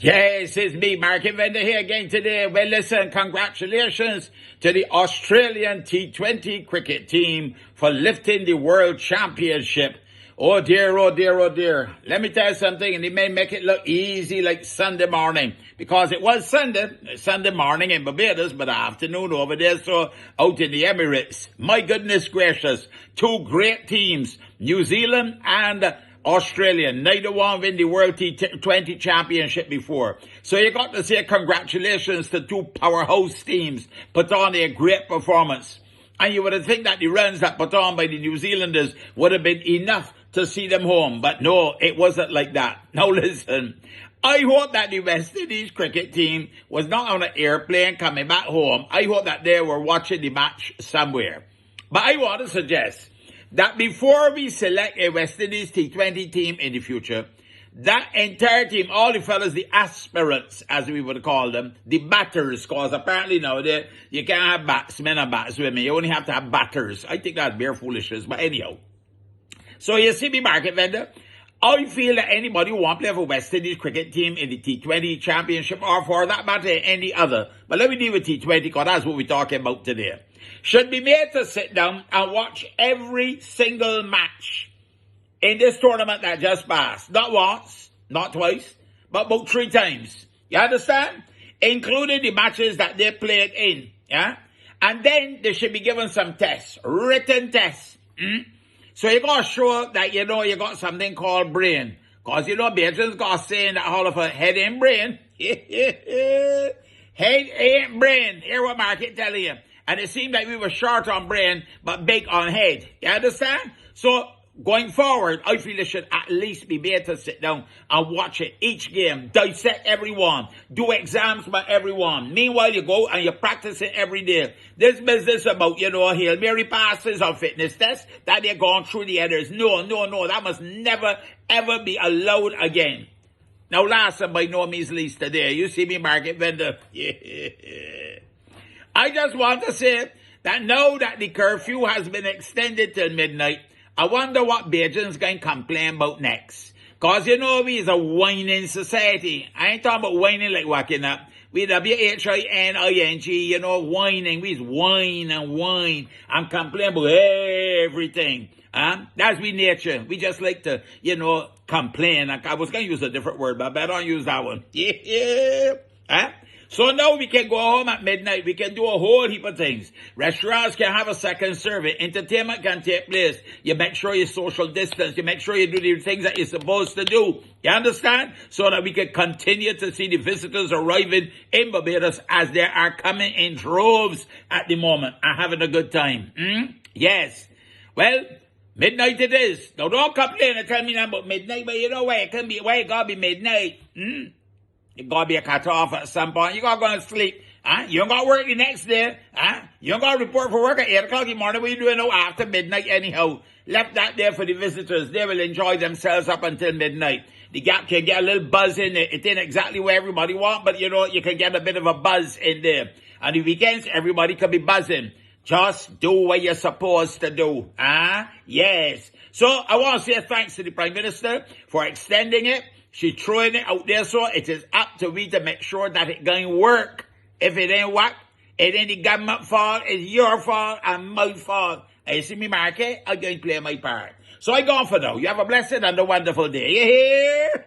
Yes, it's me, Market Vendor here again today. Well, listen, congratulations to the Australian T20 cricket team for lifting the World Championship. Oh dear, oh dear, oh dear. Let me tell you something, and they may make it look easy like Sunday morning, because it was Sunday morning in Barbados, but afternoon over there, so out in the Emirates. My goodness gracious, two great teams, New Zealand and Australia. Neither one win the World T20 Championship before. So you got to say congratulations to two powerhouse teams, put on a great performance. And you would have think that the runs that put on by the New Zealanders would have been enough to see them home. But no, it wasn't like that. Now listen, I hope that the West Indies cricket team was not on an airplane coming back home. I hope that they were watching the match somewhere. But I want to suggest that before we select a West Indies T20 team in the future, that entire team, all the fellas, the aspirants, as we would call them, the batters, because apparently nowadays you can't have batsmen and batswomen. You only have to have batters. I think that's bare foolishness, but anyhow. So you see me, Market Vendor, I feel that anybody who wants to play for West Indies cricket team in the T20 Championship, or for that matter, any other, but let me deal with T20 because that's what we're talking about today, should be made to sit down and watch every single match in this tournament that just passed. Not once, not twice, but about 3 times. You understand? Including the matches that they played in. Yeah? And then they should be given some tests, written tests. So you got to show that you know you got something called brain. Because you know, Beijing's got a saying that all of a head ain't brain. Head ain't brain. Hear what Market tell you. And it seemed like we were short on brain, but big on head. You understand? So, going forward, I feel it should at least be able to sit down and watch it, each game, dissect everyone, do exams by everyone. Meanwhile, you go and you practice it every day. This business about, Hail Mary passes or fitness tests, that they're going through the others. No, that must never, ever be allowed again. Now, last and by no means least today, you see me, Market Vendor. I just want to say that now that the curfew has been extended till midnight, I wonder what Beijing's going to complain about next. Because, we's a whining society. I ain't talking about whining like waking up. We WHINING, whining. We's whine and whine and complain about everything. That's we nature. We just like to, complain. I was going to use a different word, but I better not use that one. So now we can go home at midnight. We can do a whole heap of things. Restaurants can have a second service. Entertainment can take place. You make sure you social distance. You make sure you do the things that you're supposed to do. You understand? So that we can continue to see the visitors arriving in Barbados as they are coming in droves at the moment and having a good time. Yes. Well, midnight it is. Now don't complain and tell me now about midnight, but you know why it can be, why it gotta be midnight. You gotta be a cut off at some point. You gotta go and sleep. You don't gotta work the next day. You don't gotta report for work at 8 o'clock in the morning. What you doing now after midnight anyhow? Left that there for the visitors. They will enjoy themselves up until midnight. The gap can get a little buzz in it. It ain't exactly where everybody want, but you can get a bit of a buzz in there. And the weekends, everybody can be buzzing. Just do what you're supposed to do. Yes. So I want to say thanks to the Prime Minister for extending it. She's throwing it out there, so it is up to me to make sure that it going to work. If it ain't work, it ain't the government fault, it's your fault and my fault. And you see me, Market, I'm going to play my part. So I go on for now. You have a blessed and a wonderful day. You hear?